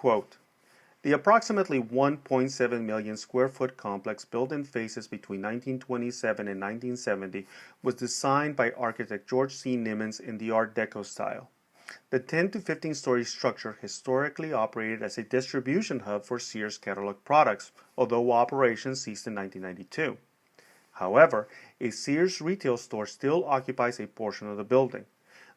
quote, "The approximately 1.7 million square foot complex built in phases between 1927 and 1970 was designed by architect George C. Nimmons in the Art Deco style. The 10 to 15-story structure historically operated as a distribution hub for Sears catalog products, although operations ceased in 1992. However, a Sears retail store still occupies a portion of the building.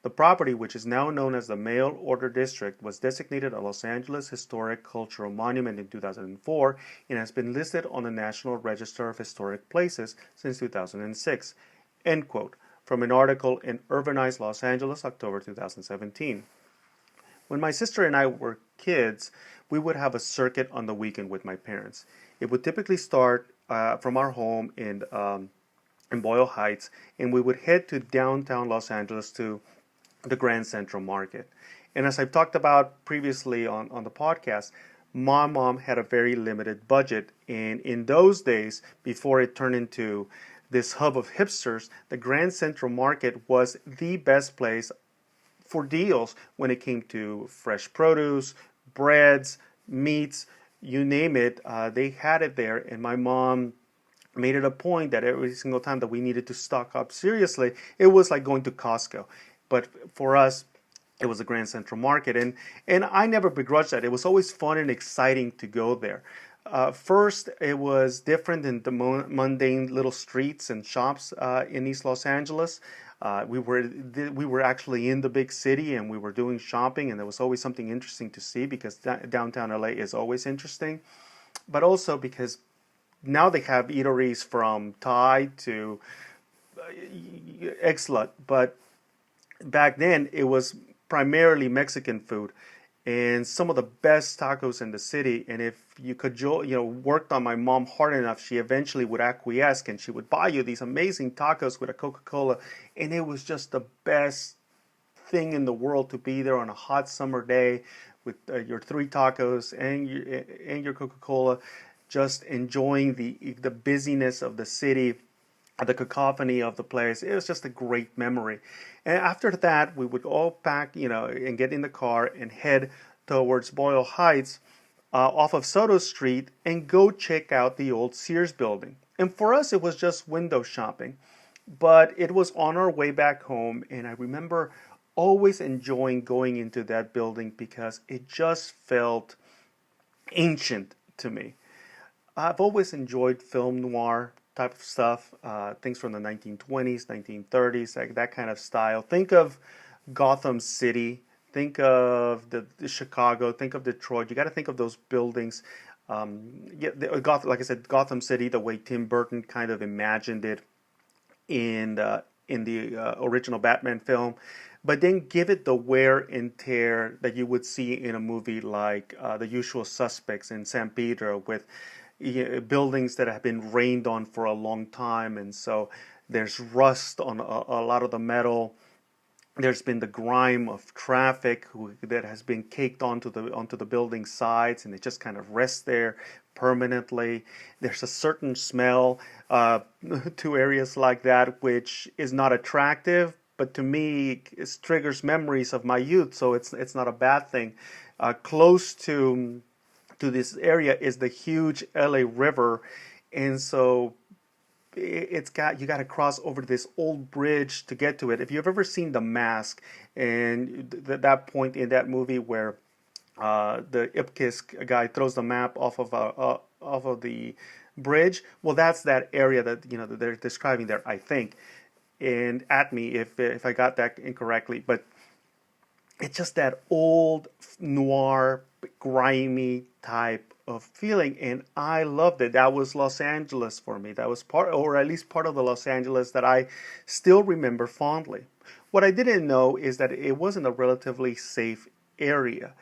The property, which is now known as the Mail Order District, was designated a Los Angeles Historic Cultural Monument in 2004 and has been listed on the National Register of Historic Places since 2006." End quote, from an article in Urbanized Los Angeles, October 2017. When my sister and I were kids, we would have a circuit on the weekend with my parents. It would typically start from our home in Boyle Heights, and we would head to downtown Los Angeles to the Grand Central Market. And as I've talked about previously on the podcast, my mom had a very limited budget. And in those days, before it turned into this hub of hipsters, the Grand Central Market was the best place for deals when it came to fresh produce, breads, meats, you name it. They had it there. And my mom made it a point that every single time that we needed to stock up seriously, it was like going to Costco. But for us, it was the Grand Central Market, and I never begrudged that. It was always fun and exciting to go there. First, it was different than the mundane little streets and shops in East Los Angeles. We were actually in the big city, and we were doing shopping, and there was always something interesting to see because downtown LA is always interesting. But also because now they have eateries from Thai to Exlut, but back then it was primarily Mexican food and some of the best tacos in the city. And if you could worked on my mom hard enough, she eventually would acquiesce and she would buy you these amazing tacos with a Coca-Cola. And it was just the best thing in the world to be there on a hot summer day with your 3 tacos and your Coca-Cola, just enjoying the busyness of the city, the cacophony of the place. It was just a great memory. And after that, we would all pack, and get in the car and head towards Boyle Heights off of Soto Street and go check out the old Sears building. And for us, it was just window shopping. But it was on our way back home, and I remember always enjoying going into that building because it just felt ancient to me. I've always enjoyed film noir type of stuff, things from the 1920s, 1930s, like that kind of style. Think of Gotham City, think of the Chicago, think of Detroit. You got to think of those buildings. Like I said, Gotham City, the way Tim Burton kind of imagined it in the original Batman film, but then give it the wear and tear that you would see in a movie like The Usual Suspects in San Pedro, with buildings that have been rained on for a long time, and so there's rust on a lot of the metal. There's been the grime of traffic that has been caked onto the building sides, and it just kind of rests there permanently. There's a certain smell to areas like that which is not attractive, but to me it triggers memories of my youth, so it's not a bad thing. Close to this area is the huge LA River, and so you got to cross over this old bridge to get to it. If you've ever seen The Mask, and that point in that movie where the Ipkiss guy throws the map off of the bridge, well, that's that area that that they're describing there, I think. And at me if I got that incorrectly, but it's just that old noir, grimy type of feeling, and I loved it. That was Los Angeles for me. That was part, or at least part of the Los Angeles that I still remember fondly. What I didn't know is that it wasn't a relatively safe area.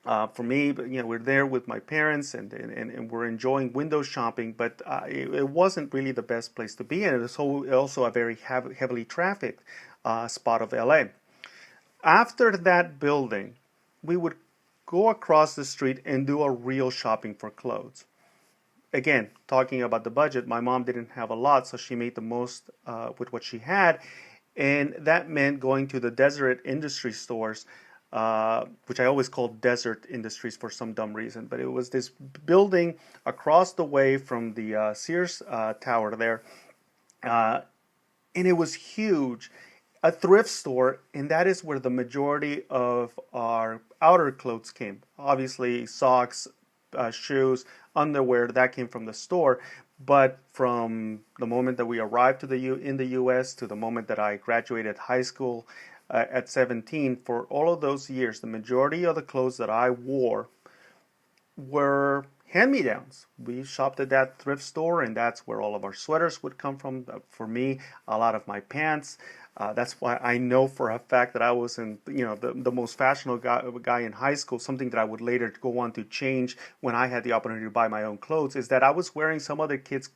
For me, we're there with my parents and we're enjoying window shopping, but it wasn't really the best place to be in. It was also a very heavily trafficked spot of LA. After that building, we would go across the street and do a real shopping for clothes. Again, talking about the budget, my mom didn't have a lot, so she made the most with what she had, and that meant going to the Deseret Industry stores which I always called Desert Industries for some dumb reason. But it was this building across the way from the Sears Tower there. Uh, and it was huge, a thrift store, and that is where the majority of our outer clothes came. Obviously, socks, shoes, underwear, that came from the store. But from the moment that we arrived in the U.S. to the moment that I graduated high school at 17, for all of those years, the majority of the clothes that I wore were hand-me-downs. We shopped at that thrift store, and that's where all of our sweaters would come from. For me, a lot of my pants. That's why I know for a fact that I was the most fashionable guy in high school. Something that I would later go on to change when I had the opportunity to buy my own clothes is that I was wearing some other kid's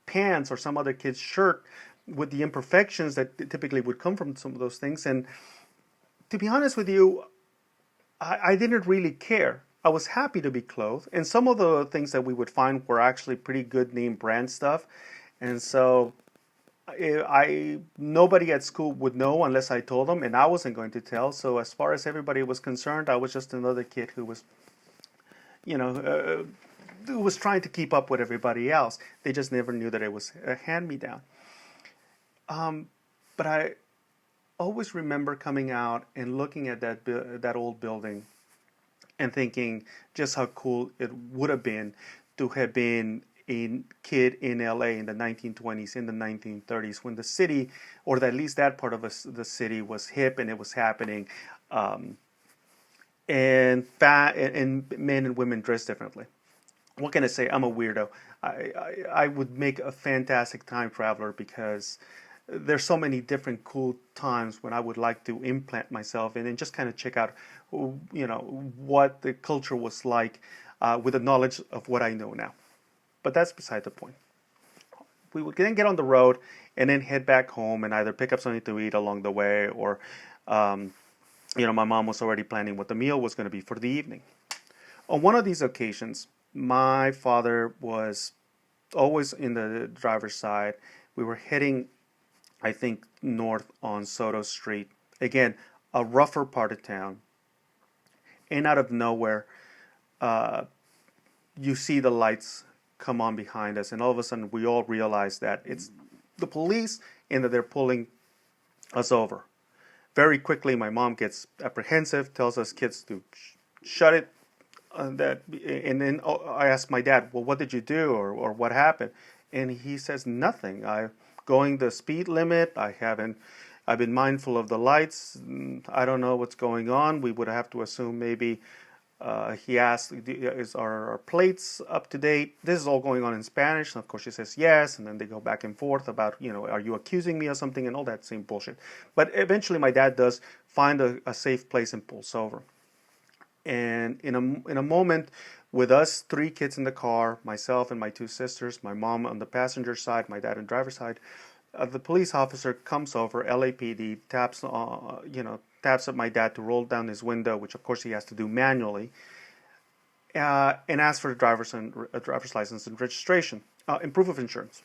pants or some other kid's shirt with the imperfections that typically would come from some of those things. And to be honest with you, I didn't really care. I was happy to be clothed, and some of the things that we would find were actually pretty good name brand stuff, and so nobody at school would know unless I told them, and I wasn't going to tell. So as far as everybody was concerned, I was just another kid who was, who was trying to keep up with everybody else. They just never knew that it was a hand-me-down. But I always remember coming out and looking at that old building and thinking just how cool it would have been to have been a kid in LA in the 1920s, in the 1930s, when the city, or at least that part of the city, was hip and it was happening, and men and women dressed differently. What can I say? I'm a weirdo. I would make a fantastic time traveler because there's so many different cool times when I would like to implant myself in and just kind of check out, what the culture was like with the knowledge of what I know now. But that's beside the point. We would then get on the road and then head back home and either pick up something to eat along the way, or, my mom was already planning what the meal was going to be for the evening. On one of these occasions, my father was always in the driver's side. We were heading, I think, north on Soto Street. Again, a rougher part of town. And out of nowhere, you see the lights come on behind us, and all of a sudden we all realize that it's the police and that they're pulling us over. Very quickly, my mom gets apprehensive, tells us kids to shut it. And then I ask my dad, well, what did you do, or what happened? And he says, nothing. I'm going the speed limit. I've been mindful of the lights. I don't know what's going on. We would have to assume maybe he asked, is our plates up to date? This is all going on in Spanish. And of course she says yes. And then they go back and forth about, are you accusing me of something, and all that same bullshit. But eventually my dad does find a safe place and pulls over. And in a moment, with us three kids in the car, myself and my two sisters, my mom on the passenger side, my dad on the driver's side, the police officer comes over, LAPD, taps at my dad to roll down his window, which of course he has to do manually, and asks for a driver's license and registration, and proof of insurance.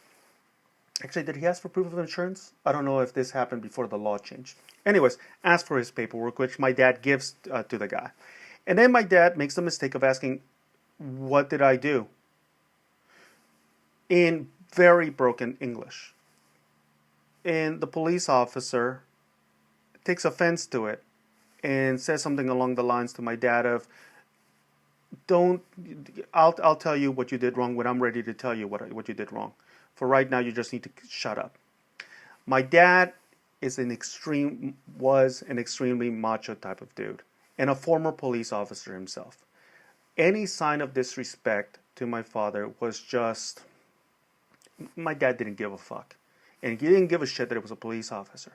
Actually, did he ask for proof of insurance? I don't know if this happened before the law changed. Anyways, asked for his paperwork, which my dad gives to the guy. And then my dad makes the mistake of asking, what did I do? In very broken English. And the police officer takes offense to it and says something along the lines to my dad of, I'll tell you what you did wrong when I'm ready to tell you what you did wrong. For right now, you just need to shut up. My dad was an extremely macho type of dude, and a former police officer himself. Any sign of disrespect to my father was just, my dad didn't give a fuck. And he didn't give a shit that it was a police officer.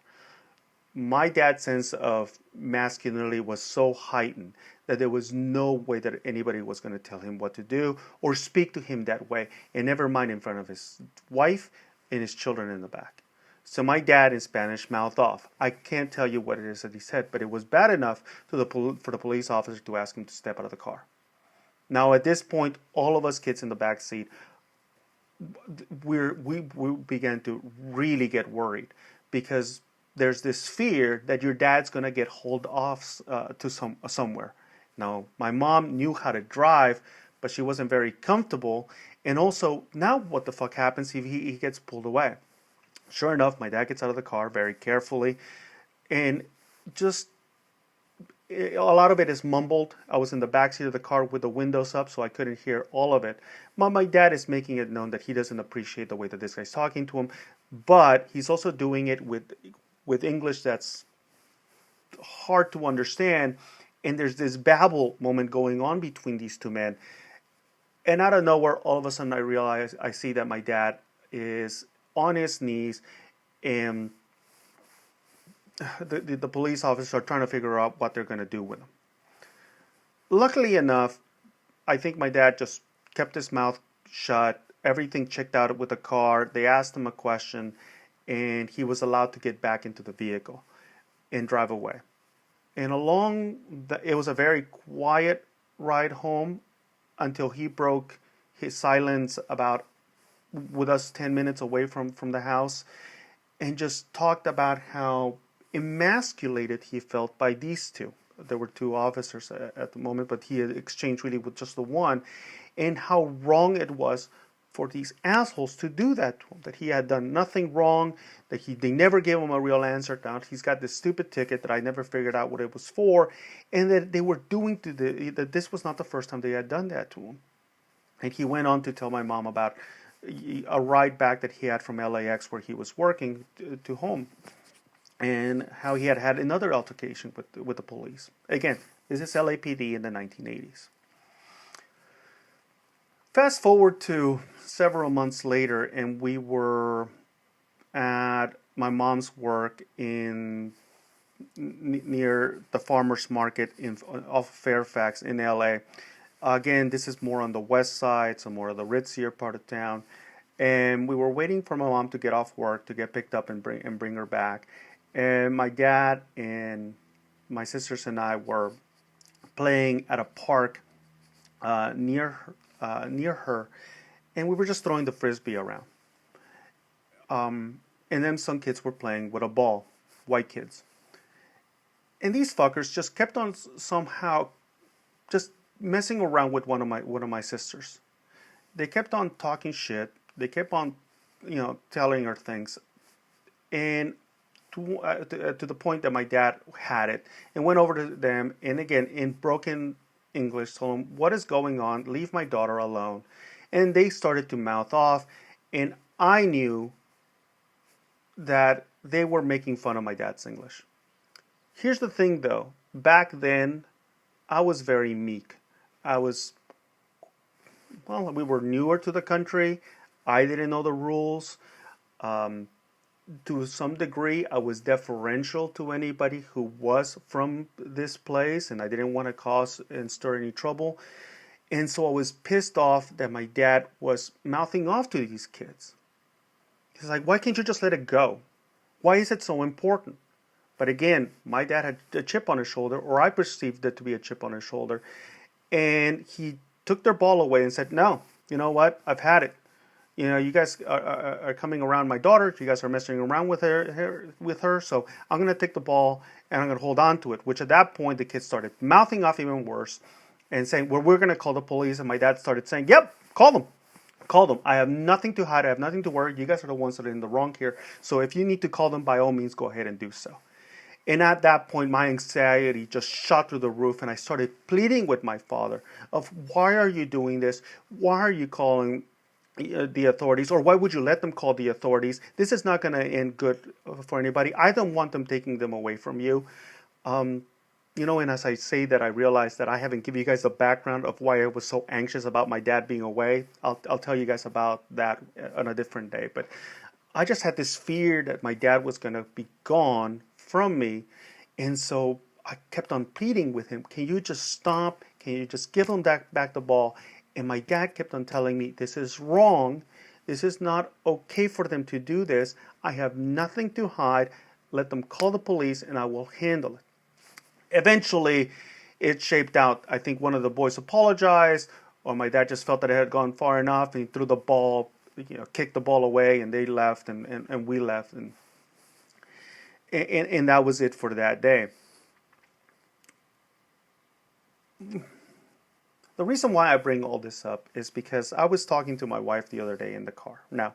My dad's sense of masculinity was so heightened that there was no way that anybody was going to tell him what to do or speak to him that way, and never mind in front of his wife and his children in the back. So my dad, in Spanish, mouthed off. I can't tell you what it is that he said, but it was bad enough for the police officer to ask him to step out of the car. Now, at this point, all of us kids in the back seat, we began to really get worried, because there's this fear that your dad's going to get hauled off to somewhere. Now, my mom knew how to drive, but she wasn't very comfortable. And also, now what the fuck happens if he gets pulled away? Sure enough, my dad gets out of the car very carefully, and just a lot of it is mumbled. I was in the backseat of the car with the windows up, so I couldn't hear all of it. My dad is making it known that he doesn't appreciate the way that this guy's talking to him, but he's also doing it with English that's hard to understand, and there's this babble moment going on between these two men. And out of nowhere, all of a sudden, I see that my dad is on his knees, and the police officers are trying to figure out what they're going to do with him. Luckily enough, I think my dad just kept his mouth shut. Everything checked out with the car. They asked him a question, and he was allowed to get back into the vehicle and drive away. And it was a very quiet ride home until he broke his silence about with us 10 minutes away from the house, and just talked about how emasculated he felt by these two. There were two officers at the moment, but he had exchanged really with just the one, and how wrong it was for these assholes to do that to him, that he had done nothing wrong, that they never gave him a real answer. Now he's got this stupid ticket that I never figured out what it was for, and that they were doing that this was not the first time they had done that to him. And he went on to tell my mom about a ride back that he had from LAX where he was working to home, and how he had another altercation with the police. Again, this is LAPD in the 1980s. Fast forward to several months later, and we were at my mom's work near the farmers market off Fairfax in LA. Again, this is more on the west side, so more of the ritzier part of town. And we were waiting for my mom to get off work to get picked up and bring her back. And my dad and my sisters and I were playing at a park near her, and we were just throwing the frisbee around. And then some kids were playing with a ball, white kids. And these fuckers just kept on somehow just messing around with one of my sisters. They kept on talking shit. They kept on, telling her things, and to the point that my dad had it and went over to them, and again in broken English told them, "What is going on? Leave my daughter alone." And they started to mouth off, and I knew that they were making fun of my dad's English. Here's the thing, though. Back then, I was very meek. We were newer to the country. I didn't know the rules. To some degree, I was deferential to anybody who was from this place, and I didn't want to cause and stir any trouble. And so I was pissed off that my dad was mouthing off to these kids. He's like, "Why can't you just let it go? Why is it so important?" But again, my dad had a chip on his shoulder, or I perceived it to be a chip on his shoulder. And he took their ball away and said, "No, you know what? I've had it. You guys are coming around my daughter. You guys are messing around with her. So I'm going to take the ball and I'm going to hold on to it." Which at that point, the kids started mouthing off even worse and saying, "Well, we're going to call the police." And my dad started saying, "Yep, call them. Call them. I have nothing to hide. I have nothing to worry. You guys are the ones that are in the wrong here. So if you need to call them, by all means, go ahead and do so." And at that point, my anxiety just shot through the roof, and I started pleading with my father of, "Why are you doing this? Why are you calling the authorities, or why would you let them call the authorities? This is not going to end good for anybody. I don't want them taking them away from you." And as I say that, I realized that I haven't given you guys the background of why I was so anxious about my dad being away. I'll tell you guys about that on a different day. But I just had this fear that my dad was going to be gone from me. And so I kept on pleading with him, "Can you just stop? Can you just give him back the ball?" And my dad kept on telling me, "This is wrong. This is not okay for them to do this. I have nothing to hide. Let them call the police and I will handle it." Eventually, it shaped out. I think one of the boys apologized, or my dad just felt that it had gone far enough, and he threw the ball, kicked the ball away, and they left, and we left. and that was it for that day. The reason why I bring all this up is because I was talking to my wife the other day in the car. Now,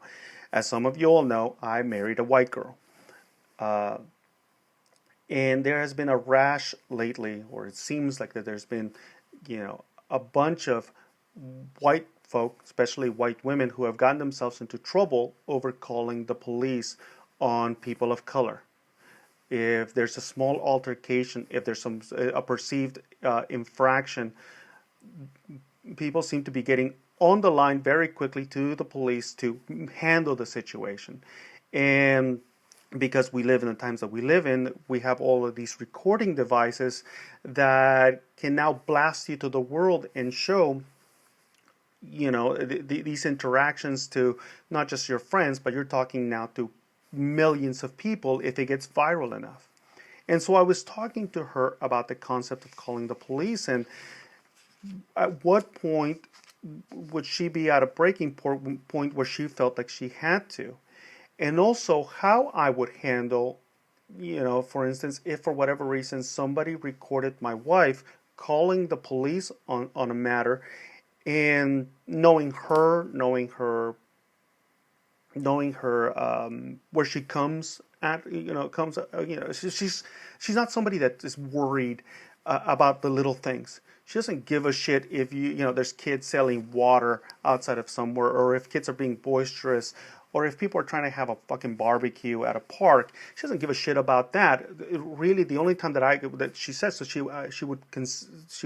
as some of you all know, I married a white girl. Uh, and there has been a rash lately, or it seems like that there's been, a bunch of white folk, especially white women, who have gotten themselves into trouble over calling the police on people of color. If there's a small altercation, if there's a perceived infraction, people seem to be getting on the line very quickly to the police to handle the situation. And because we live in the times that we live in, we have all of these recording devices that can now blast you to the world and show, these interactions to not just your friends, but you're talking now to millions of people if it gets viral enough. And so I was talking to her about the concept of calling the police, and at what point would she be at a breaking point where she felt like she had to? And also how I would handle, for instance, if for whatever reason somebody recorded my wife calling the police on a matter, and knowing her, where she comes at, she's not somebody that is worried about the little things. She doesn't give a shit if there's kids selling water outside of somewhere, or if kids are being boisterous, or if people are trying to have a fucking barbecue at a park. She doesn't give a shit about that. Really, the only time that she says so she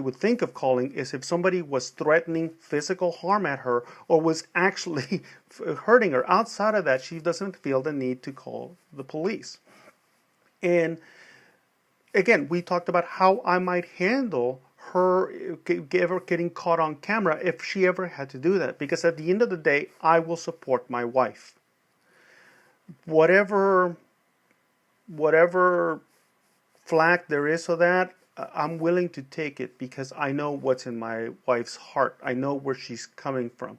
would think of calling is if somebody was threatening physical harm at her, or was actually hurting her. Outside of that, she doesn't feel the need to call the police. And again, we talked about how I might handle her ever getting caught on camera if she ever had to do that. Because at the end of the day, I will support my wife. Whatever flack there is of that, I'm willing to take it, because I know what's in my wife's heart. I know where she's coming from.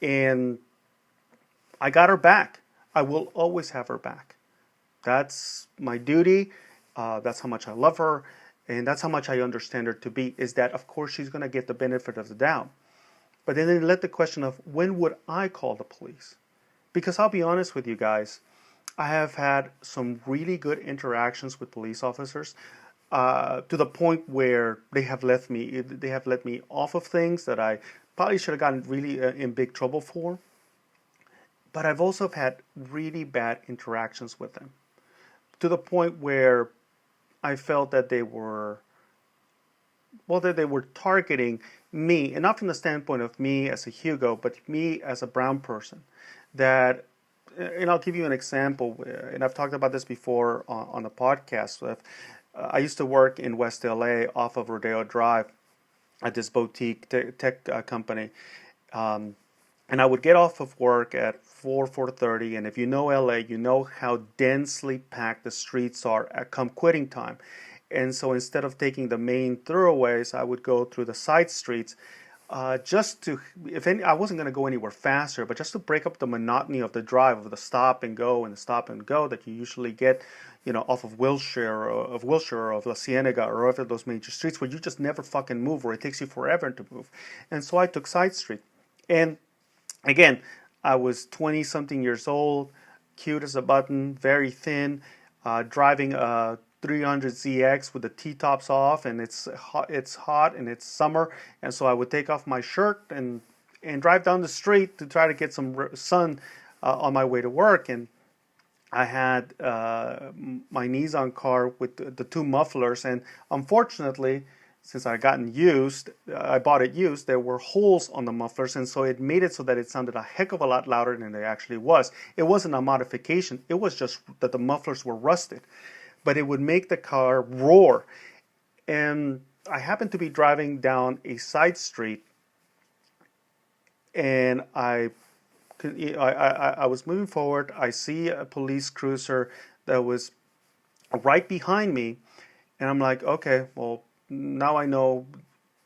And I got her back. I will always have her back. That's my duty. That's how much I love her. And that's how much I understand her to be, is that, of course, she's going to get the benefit of the doubt. But then they let the question of, when would I call the police? Because I'll be honest with you guys, I have had some really good interactions with police officers, to the point where they have let me off of things that I probably should have gotten really in big trouble for. But I've also had really bad interactions with them, to the point where I felt that they were targeting me, and not from the standpoint of me as a Hugo, but me as a brown person. And I'll give you an example, and I've talked about this before on the podcast. I used to work in West LA off of Rodeo Drive at this boutique tech company. And I would get off of work at 4:30, and if you know LA, you know how densely packed the streets are come quitting time. And so instead of taking the main thoroughways, I would go through the side streets, I wasn't going to go anywhere faster, but just to break up the monotony of the drive, of the stop and go that you usually get, off of Wilshire or of La Cienega, or of those major streets where you just never fucking move, or it takes you forever to move. And so I took side street. And again, I was 20-something years old, cute as a button, very thin, driving a 300ZX with the T-tops off, and it's hot, and it's summer, and so I would take off my shirt and drive down the street to try to get some sun on my way to work. And I had my Nissan car with the two mufflers, and unfortunately, since I bought it used, there were holes on the mufflers, and so it made it so that it sounded a heck of a lot louder than it actually was. It wasn't a modification, it was just that the mufflers were rusted, but it would make the car roar. And I happened to be driving down a side street, and I was moving forward. I see a police cruiser that was right behind me, and I'm like, okay, well, now I know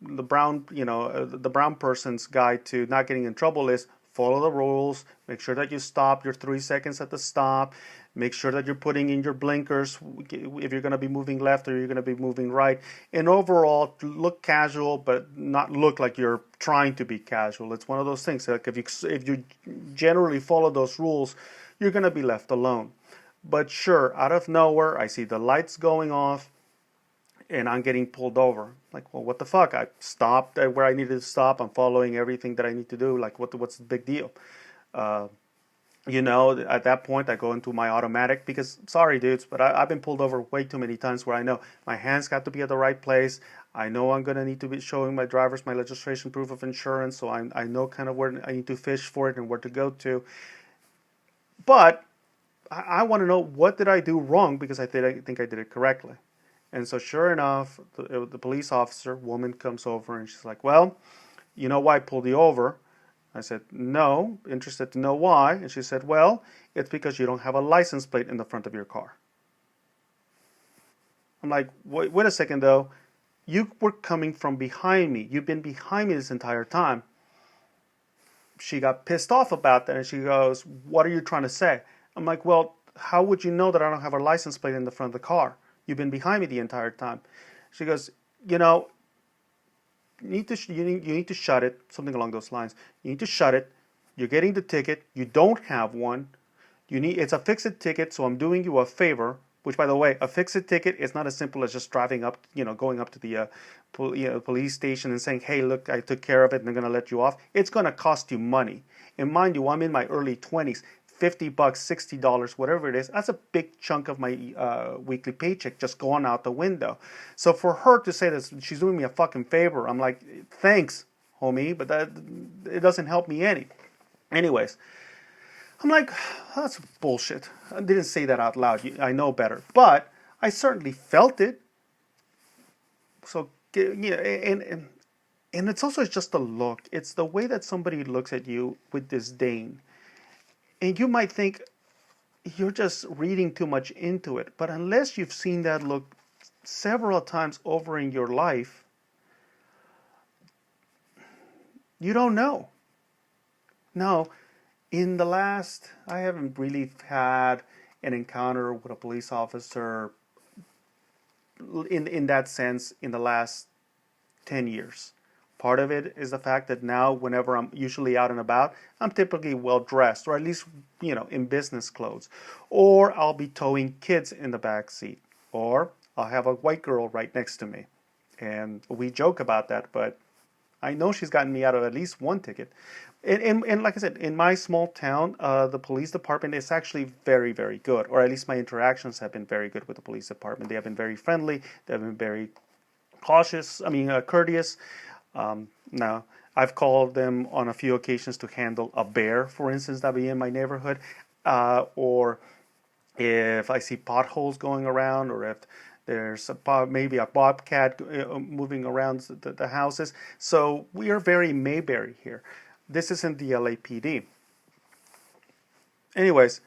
the brown person's guide to not getting in trouble is follow the rules, make sure that you stop your 3 seconds at the stop, Make sure that you're putting in your blinkers if you're going to be moving left or you're going to be moving right. And overall, look casual, but not look like you're trying to be casual. It's one of those things. Like if you generally follow those rules, you're going to be left alone. But sure, out of nowhere, I see the lights going off and I'm getting pulled over. Like, well, what the fuck? I stopped where I needed to stop. I'm following everything that I need to do. Like, what's the big deal? Uh, at that point, I go into my automatic because, sorry, dudes, but I've been pulled over way too many times where I know my hands got to be at the right place. I know I'm going to need to be showing my registration, proof of insurance, so I know kind of where I need to fish for it and where to go to. But I want to know, what did I do wrong, because I think I did it correctly. And so sure enough, the police officer, woman, comes over and she's like, well, you know why I pulled you over? I said, no, interested to know why. And she said, well, it's because you don't have a license plate in the front of your car. I'm like, wait a second though. You were coming from behind me. You've been behind me this entire time. She got pissed off about that and she goes, what are you trying to say? I'm like, well, how would you know that I don't have a license plate in the front of the car? You've been behind me the entire time. She goes, you need to shut it, something along those lines. You need to shut it. You're getting the ticket. You don't have one. It's a fix-it ticket, so I'm doing you a favor. Which, by the way, a fix-it ticket is not as simple as just driving up, going up to the police station and saying, hey, look, I took care of it and they're going to let you off. It's going to cost you money. And mind you, I'm in my early 20s. $50, $60, whatever it is, that's a big chunk of my weekly paycheck just going out the window. So for her to say that she's doing me a fucking favor, I'm like, thanks, homie, but it doesn't help me any. Anyways, I'm like, that's bullshit. I didn't say that out loud. I know better, but I certainly felt it. So and it's also just the look. It's the way that somebody looks at you with disdain. And you might think you're just reading too much into it. But unless you've seen that look several times over in your life, you don't know. Now, I haven't really had an encounter with a police officer in that sense in the last 10 years. Part of it is the fact that now, whenever I'm usually out and about, I'm typically well dressed, or at least, in business clothes. Or I'll be towing kids in the back seat. Or I'll have a white girl right next to me. And we joke about that, but I know she's gotten me out of at least one ticket. And like I said, in my small town, the police department is actually very, very good. Or at least my interactions have been very good with the police department. They have been very friendly. They have been very courteous. Now, I've called them on a few occasions to handle a bear, for instance, that be in my neighborhood, or if I see potholes going around, or if there's maybe a bobcat moving around the houses. So we are very Mayberry here. This isn't the LAPD. Anyways,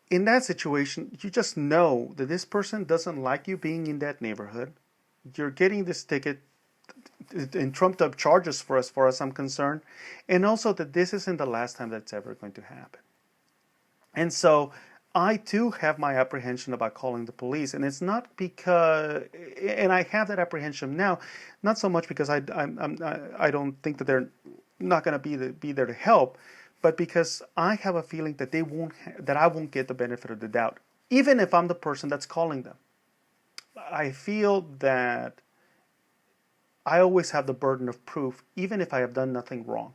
in that situation, you just know that this person doesn't like you being in that neighborhood. You're getting this ticket in trumped up charges for as far as I'm concerned, and also that this isn't the last time that's ever going to happen. And so I too have my apprehension about calling the police, and it's not because, and I have that apprehension now, not so much because I don't think that they're not going to be there to help, but because I have a feeling that that I won't get the benefit of the doubt, even if I'm the person that's calling them. I feel that I always have the burden of proof, even if I have done nothing wrong.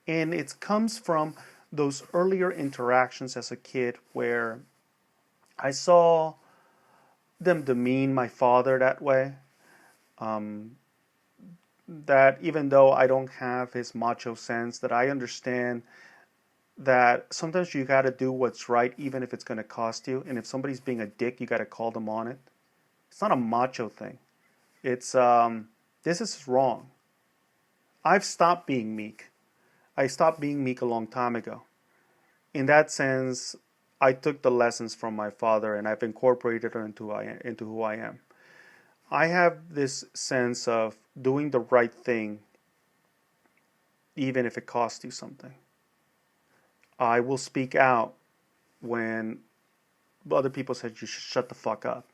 And it comes from those earlier interactions as a kid where I saw them demean my father that way. That even though I don't have his macho sense, that I understand that sometimes you got to do what's right, even if it's going to cost you. And if somebody's being a dick, you got to call them on it. It's not a macho thing. It's, this is wrong. I've stopped being meek. I stopped being meek a long time ago. In that sense, I took the lessons from my father and I've incorporated it into who I am. I have this sense of doing the right thing, even if it costs you something. I will speak out when other people said you should shut the fuck up.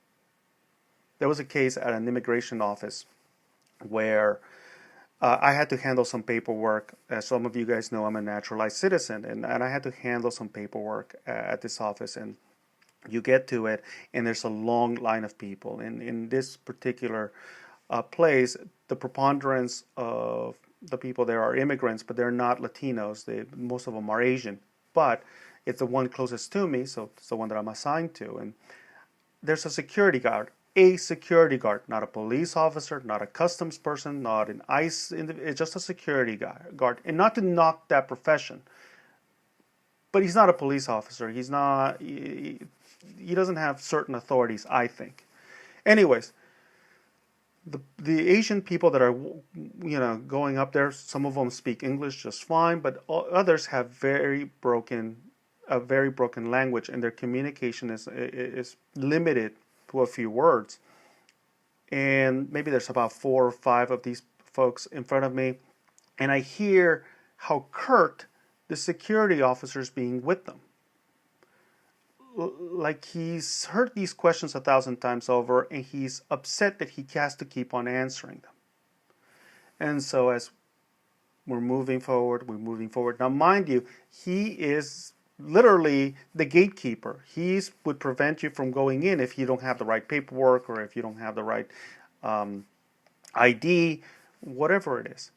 There was a case at an immigration office where I had to handle some paperwork. As some of you guys know, I'm a naturalized citizen, and I had to handle some paperwork at this office. And you get to it, and there's a long line of people. And in this particular place, the preponderance of the people there are immigrants, but they're not Latinos. Most of them are Asian. But it's the one closest to me, so it's the one that I'm assigned to. And there's a security guard. A security guard, not a police officer, not a customs person, not an ICE, it's just a security guard. And not to knock that profession, but he's not a police officer. He's not, he doesn't have certain authorities, I think. Anyways, the Asian people that are, going up there, some of them speak English just fine, but others have a very broken language, and their communication is limited to a few words. And maybe there's about 4 or 5 of these folks in front of me, and I hear how curt the security officer is being with them. Like he's heard these questions 1,000 times over, and he's upset that he has to keep on answering them. And so as we're moving forward. Now, mind you, he is literally the gatekeeper. He would prevent you from going in if you don't have the right paperwork or if you don't have the right ID, whatever it is.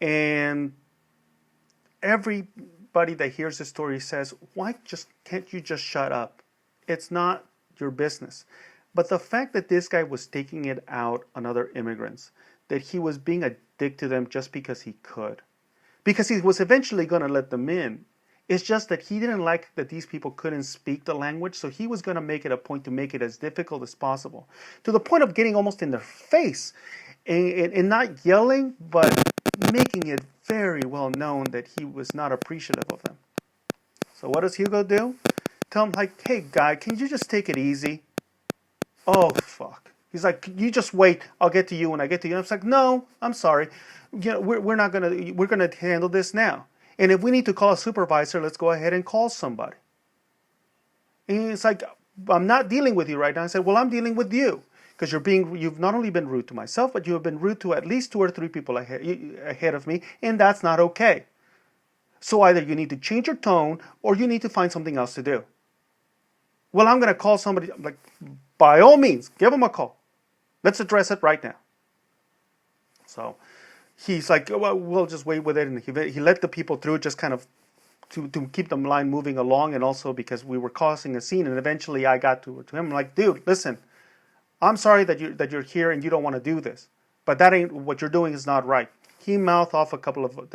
And everybody that hears the story says, can't you just shut up? It's not your business. But the fact that this guy was taking it out on other immigrants, that he was being a dick to them just because he could, because he was eventually going to let them in. It's just that he didn't like that these people couldn't speak the language, so he was going to make it a point to make it as difficult as possible, to the point of getting almost in their face, and not yelling, but making it very well known that he was not appreciative of them. So what does Hugo do? Tell him, like, hey, guy, can you just take it easy? Oh, fuck. He's like, you just wait. I'll get to you when I get to you. And I was like, no, I'm sorry. We're gonna handle this now. And if we need to call a supervisor, let's go ahead and call somebody. And it's like, I'm not dealing with you right now. I said, well, I'm dealing with you. Because you've not only been rude to myself, but you have been rude to at least 2 or 3 people ahead of me, and that's not okay. So either you need to change your tone, or you need to find something else to do. Well, I'm going to call somebody. I'm like, by all means, give them a call. Let's address it right now. So he's like, well, we'll just wait with it. And he let the people through, just kind of to keep the line moving along, and also because we were causing a scene. And eventually I got to him. I'm like, dude, listen, I'm sorry that you're here and you don't want to do this, but that ain't what you're doing is not right. He mouthed off a couple of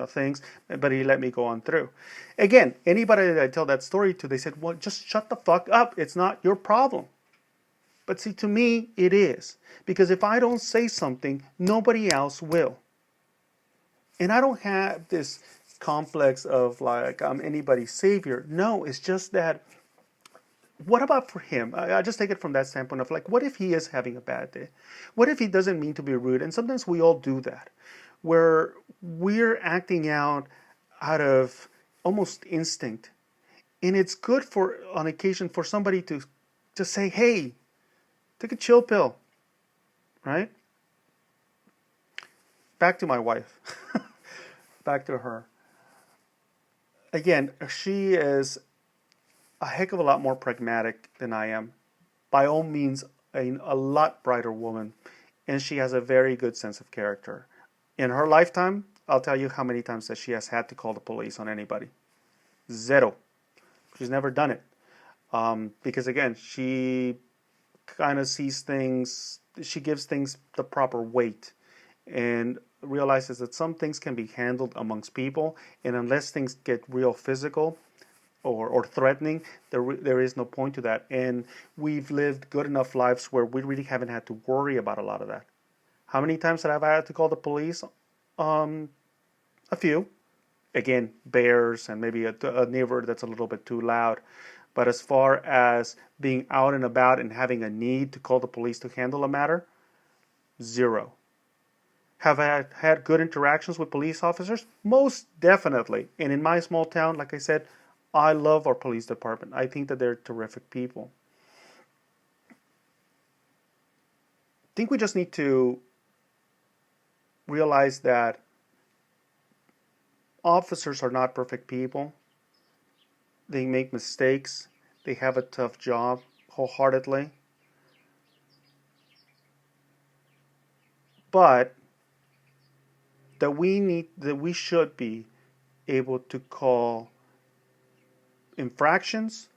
things, but he let me go on through. Again, anybody that I tell that story to, they said, well, just shut the fuck up. It's not your problem. But see, to me, it is. Because if I don't say something, nobody else will. And I don't have this complex of like I'm anybody's savior. No, it's just that, what about for him? I just take it from that standpoint of like, what if he is having a bad day? What if he doesn't mean to be rude? And sometimes we all do that, where we're acting out of almost instinct. And it's good on occasion for somebody to say, hey, take a chill pill, right? Back to my wife. Back to her. Again, she is a heck of a lot more pragmatic than I am. By all means, a lot brighter woman. And she has a very good sense of character. In her lifetime, I'll tell you how many times that she has had to call the police on anybody. 0. She's never done it. Because again, she kind of sees things, she gives things the proper weight, and realizes that some things can be handled amongst people, and unless things get real physical or threatening, there is no point to that. And we've lived good enough lives where we really haven't had to worry about a lot of that. How many times have I had to call the police? A few. Again, bears and maybe a neighbor that's a little bit too loud. But as far as being out and about and having a need to call the police to handle a matter, 0. Have I had good interactions with police officers? Most definitely. And in my small town, like I said, I love our police department. I think that they're terrific people. I think we just need to realize that officers are not perfect people. They make mistakes. They have a tough job wholeheartedly. But that we should be able to call infractions,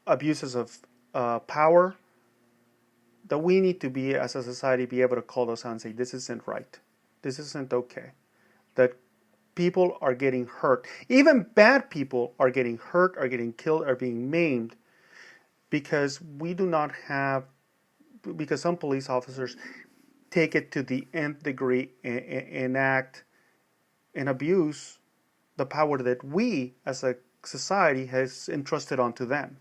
abuses of power, that we need to be, as a society, be able to call those out and say, this isn't right. This isn't okay. That people are getting hurt. Even bad people are getting hurt, are getting killed, are being maimed because we do not have, because some police officers take it to the nth degree and act and abuse the power that we as a society has entrusted onto them.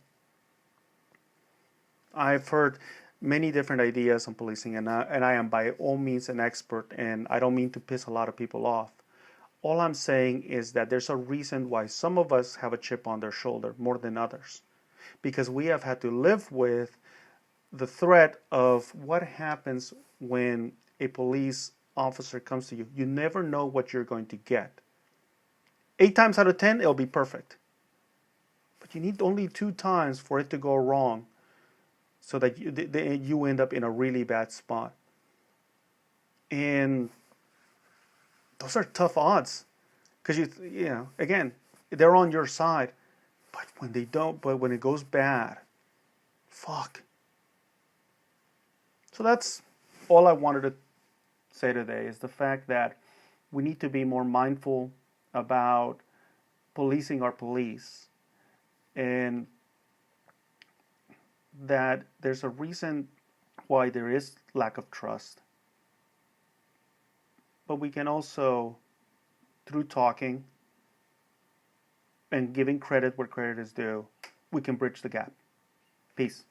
I've heard many different ideas on policing, and I am by all means an expert, and I don't mean to piss a lot of people off. All I'm saying is that there's a reason why some of us have a chip on their shoulder more than others, because we have had to live with the threat of what happens when a police officer comes to you. You never know what you're going to get. 8 times out of 10, it'll be perfect. But you need only 2 times for it to go wrong so that you end up in a really bad spot. And those are tough odds. Because, again, they're on your side. But when it goes bad, fuck. So that's all I wanted to say today, is the fact that we need to be more mindful about policing our police, and that there's a reason why there is lack of trust. But we can also, through talking and giving credit where credit is due, we can bridge the gap. Peace.